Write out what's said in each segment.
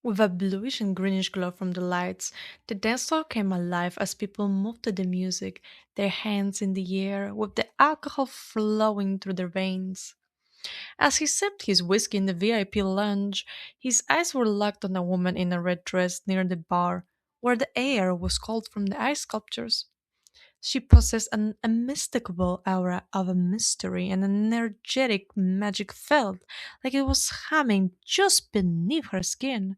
With a bluish and greenish glow from the lights, the dance floor came alive as people moved to the music, their hands in the air, with the alcohol flowing through their veins. As he sipped his whiskey in the VIP lounge, his eyes were locked on a woman in a red dress near the bar, where the air was cold from the ice sculptures. She possessed an unmistakable aura of a mystery and an energetic magic felt like it was humming just beneath her skin.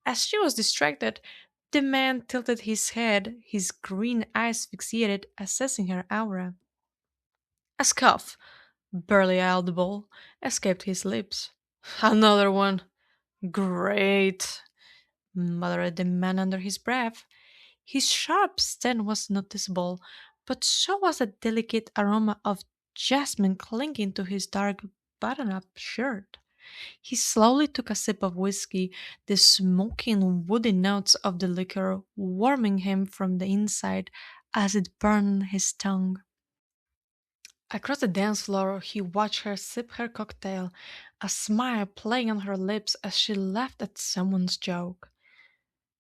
As she was distracted, the man tilted his head, his green eyes fixated, assessing her aura. A scoff, barely audible, escaped his lips. Another one. Great, muttered the man under his breath. His sharp stand was noticeable, but so was a delicate aroma of jasmine clinging to his dark button up shirt. He slowly took a sip of whiskey, the smoking woody notes of the liquor warming him from the inside as it burned his tongue. Across the dance floor, he watched her sip her cocktail, a smile playing on her lips as she laughed at someone's joke.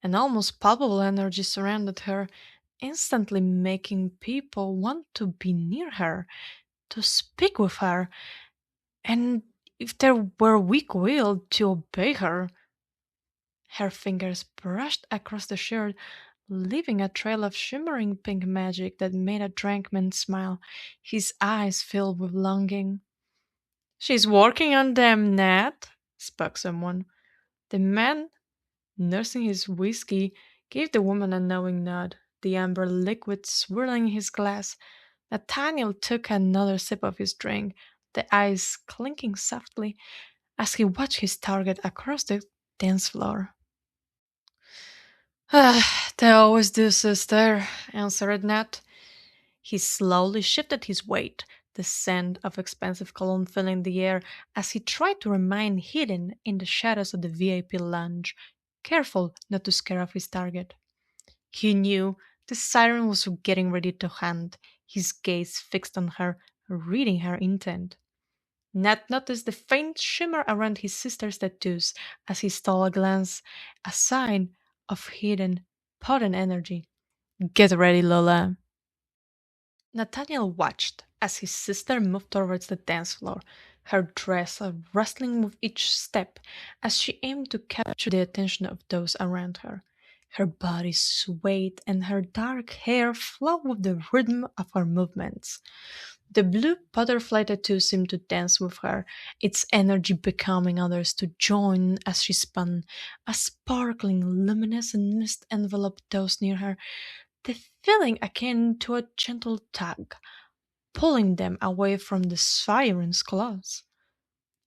An almost palpable energy surrounded her, instantly making people want to be near her, to speak with her, and if they were weak willed, to obey her. Her fingers brushed across the shirt, leaving a trail of shimmering pink magic that made a drunk man smile, his eyes filled with longing. She's working on them, Nat, spoke someone. The man, nursing his whiskey, gave the woman a knowing nod, the amber liquid swirling in his glass. Nathaniel took another sip of his drink, the ice clinking softly as he watched his target across the dance floor. Ah, they always do, sister, answered Nat. He slowly shifted his weight, the scent of expensive cologne filling the air as he tried to remain hidden in the shadows of the VIP lounge, careful not to scare off his target. He knew the siren was getting ready to hunt, his gaze fixed on her, reading her intent. Nat noticed the faint shimmer around his sister's tattoos as he stole a glance, a sign of hidden, potent energy. Get ready, Lola. Nathaniel watched as his sister moved towards the dance floor, her dress rustling with each step as she aimed to capture the attention of those around her. Her body swayed and her dark hair flowed with the rhythm of her movements. The blue butterfly tattoo seemed to dance with her, its energy becoming others to join as she spun. A sparkling, luminescent mist enveloped those near her, the feeling akin to a gentle tug, pulling them away from the siren's claws.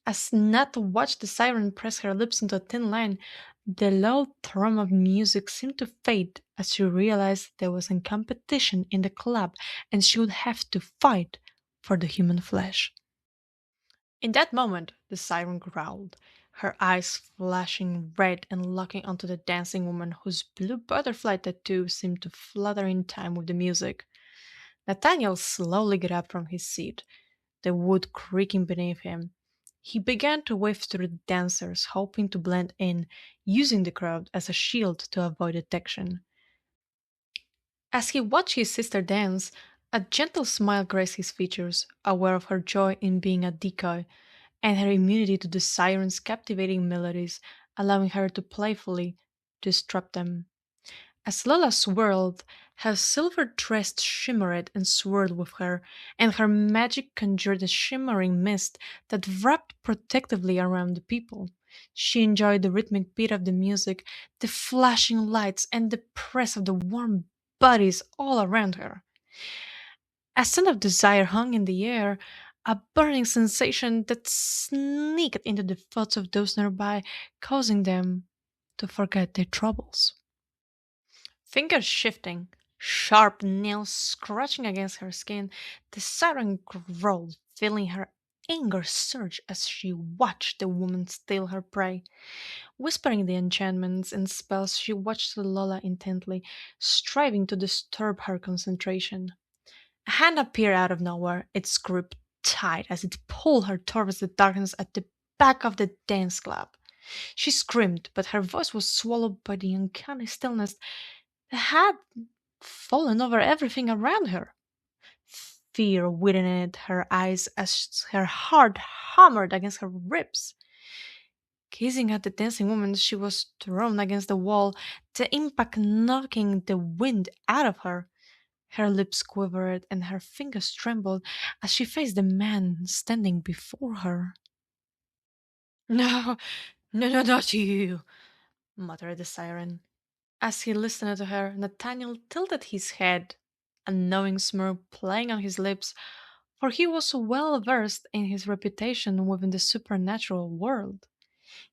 As Nat watched the siren press her lips into a thin line, the low thrum of music seemed to fade as she realized there was a competition in the club and she would have to fight for the human flesh. In that moment, the siren growled, her eyes flashing red and locking onto the dancing woman whose blue butterfly tattoo seemed to flutter in time with the music. Nathaniel slowly got up from his seat, the wood creaking beneath him. He began to wave through the dancers, hoping to blend in, using the crowd as a shield to avoid detection. As he watched his sister dance, a gentle smile graced his features, aware of her joy in being a decoy, and her immunity to the siren's captivating melodies, allowing her to playfully disrupt them. As Lola swirled, her silver dress shimmered and swirled with her, and her magic conjured a shimmering mist that wrapped protectively around the people. She enjoyed the rhythmic beat of the music, the flashing lights, and the press of the warm bodies all around her. A scent of desire hung in the air, a burning sensation that sneaked into the thoughts of those nearby, causing them to forget their troubles. Fingers shifting, sharp nails scratching against her skin, the siren growled, feeling her anger surge as she watched the woman steal her prey. Whispering the enchantments and spells, she watched Lola intently, striving to disturb her concentration. A hand appeared out of nowhere, its grip tight as it pulled her towards the darkness at the back of the dance club. She screamed, but her voice was swallowed by the uncanny stillness that had fallen over everything around her. Fear widened her eyes as her heart hammered against her ribs. Gazing at the dancing woman, she was thrown against the wall, the impact knocking the wind out of her. Her lips quivered and her fingers trembled as she faced the man standing before her. No, no, no, not you, muttered the siren. As he listened to her, Nathaniel tilted his head, a knowing smirk playing on his lips, for he was well versed in his reputation within the supernatural world.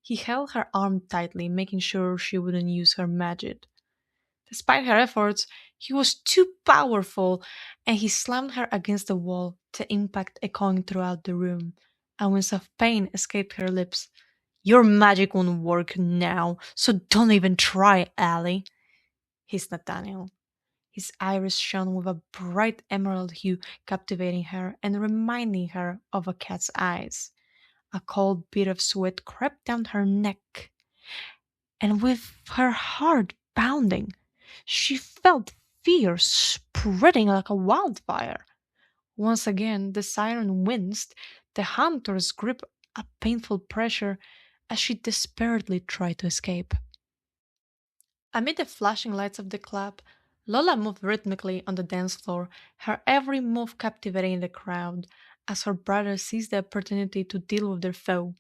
He held her arm tightly, making sure she wouldn't use her magic. Despite her efforts, he was too powerful, and he slammed her against the wall, the impact echoing throughout the room. A wince of pain escaped her lips. Your magic won't work now, so don't even try, Allie, hissed Nathaniel. His iris shone with a bright emerald hue, captivating her and reminding her of a cat's eyes. A cold bead of sweat crept down her neck, and with her heart pounding, she felt fear spreading like a wildfire. Once again, the siren winced, the hunter's grip a painful pressure as she desperately tried to escape. Amid the flashing lights of the club, Lola moved rhythmically on the dance floor, her every move captivating the crowd, as her brothers seized the opportunity to deal with their foe.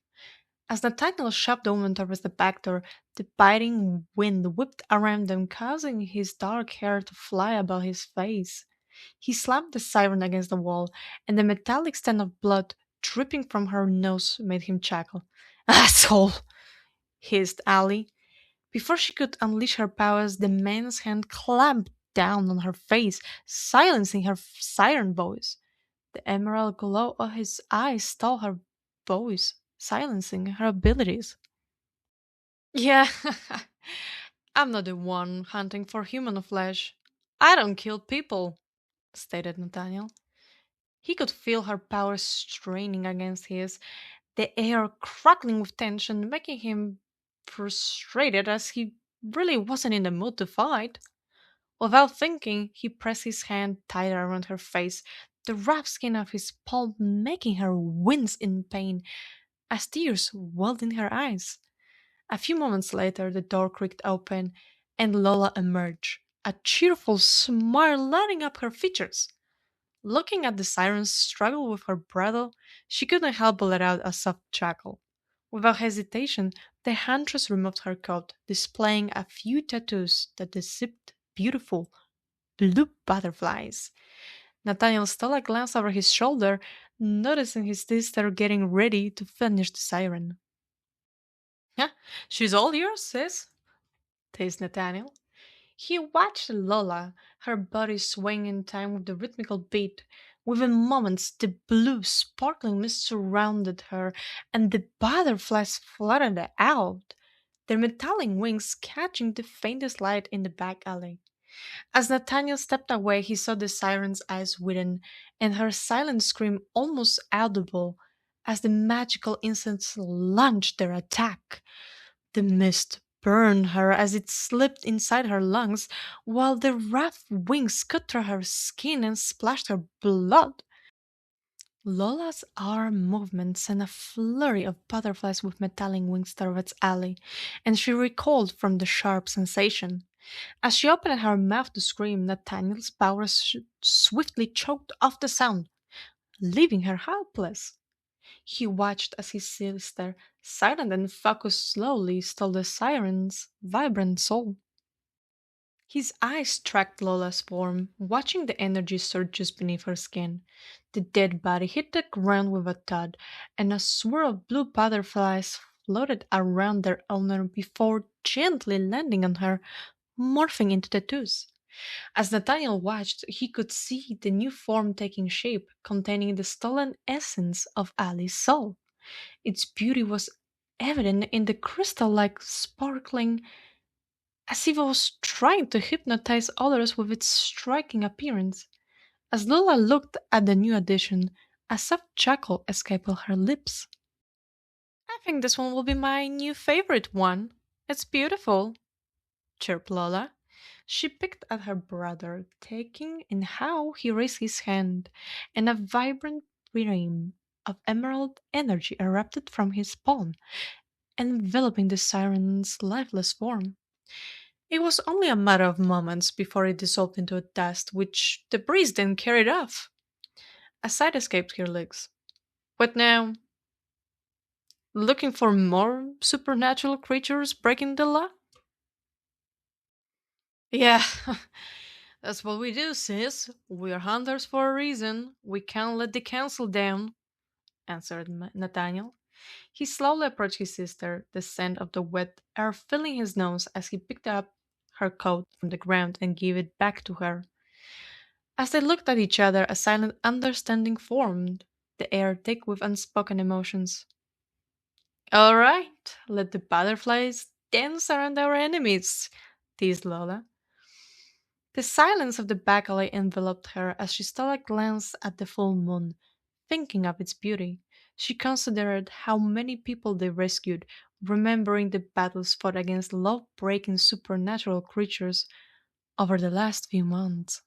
As Nathaniel shoved the woman towards the back door, the biting wind whipped around them, causing his dark hair to fly about his face. He slammed the siren against the wall, and the metallic stand of blood dripping from her nose made him chuckle. Asshole! Hissed Allie. Before she could unleash her powers, the man's hand clamped down on her face, silencing her siren voice. The emerald glow of his eyes stole her voice, silencing her abilities. Yeah, I'm not the one hunting for human flesh. I don't kill people, stated Nathaniel. He could feel her power straining against his, the air crackling with tension, making him frustrated as he really wasn't in the mood to fight. Without thinking, he pressed his hand tighter around her face, the rough skin of his palm making her wince in pain as tears welled in her eyes. A few moments later, the door creaked open and Lola emerged, a cheerful smile lighting up her features. Looking at the siren's struggle with her brother, she couldn't help but let out a soft chuckle. Without hesitation, the huntress removed her coat, displaying a few tattoos that displayed beautiful blue butterflies. Nathaniel stole a glance over his shoulder, noticing his sister getting ready to finish the siren. Yeah, she's all yours, sis, teased Nathaniel. He watched Lola, her body swaying in time with the rhythmical beat. Within moments, the blue, sparkling mist surrounded her, and the butterflies fluttered out, their metallic wings catching the faintest light in the back alley. As Nathaniel stepped away, he saw the siren's eyes widen, and her silent scream almost audible as the magical insects launched their attack. The mist burned her as it slipped inside her lungs, while the rough wings cut through her skin and splashed her blood. Lola's arm movement sent a flurry of butterflies with metallic wings towards Ally, and she recoiled from the sharp sensation. As she opened her mouth to scream, Nathaniel's powers swiftly choked off the sound, leaving her helpless. He watched as his sister, silent and focused, slowly stole the siren's vibrant soul. His eyes tracked Lola's form, watching the energy surge just beneath her skin. The dead body hit the ground with a thud, and a swirl of blue butterflies floated around their owner before gently landing on her, morphing into tattoos. As Nathaniel watched, he could see the new form taking shape, containing the stolen essence of Ali's soul. Its beauty was evident in the crystal like sparkling, as if it was trying to hypnotize others with its striking appearance. As Lola looked at the new addition, a soft chuckle escaped her lips. I think this one will be my new favorite one. It's beautiful, chirped Lola. She picked at her brother, taking in how he raised his hand, and a vibrant beam of emerald energy erupted from his palm, enveloping the siren's lifeless form. It was only a matter of moments before it dissolved into a dust, which the breeze then carried off. A sigh escaped her lips. What now? Looking for more supernatural creatures breaking the law? Yeah, that's what we do, sis. We're hunters for a reason. We can't let the council down, answered Nathaniel. He slowly approached his sister, the scent of the wet air filling his nose as he picked up her coat from the ground and gave it back to her. As they looked at each other, a silent understanding formed, the air thick with unspoken emotions. All right, let the butterflies dance around our enemies, teased Lola. The silence of the back alley enveloped her as she stole a glance at the full moon, thinking of its beauty. She considered how many people they rescued, remembering the battles fought against law breaking supernatural creatures over the last few months.